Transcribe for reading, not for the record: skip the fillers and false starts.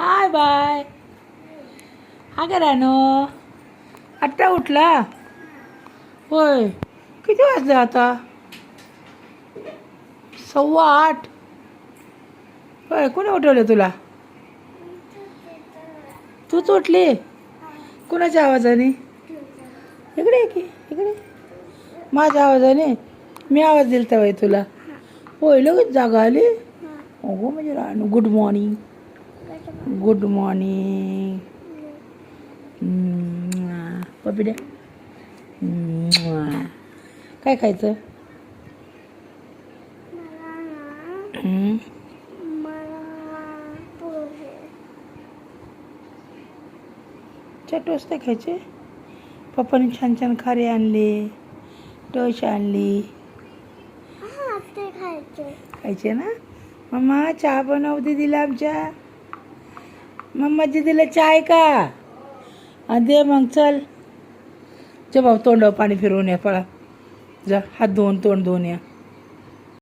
Hi bye. हा का रानो, आत्ता उठला होय. किती वाजले आता? 8:15. होय, कोणी उठवलं तुला? तूच उठली? कुणाच्या आवाजाने? इकडे ये की इकडे. माझ्या आवाजाने? मी आवाज दिलता बाई तुला? होय, लगेच जागा आली. हो म्हणजे Ranu. Good morning. Good morning. पप्पी द्या. काय खायचं? टोस्ट खायचे. पप्पाने छान छान खारे आणले, टोश आणली. खायचे ना. मम्मा चहा बनव दीदीला आमच्या. मम्मा दीदीला चाय का दे मग. चल जे भाऊ, तोंडावर पाणी फिरवून या. पळा जा, हात धुवून तोंड धुवून या.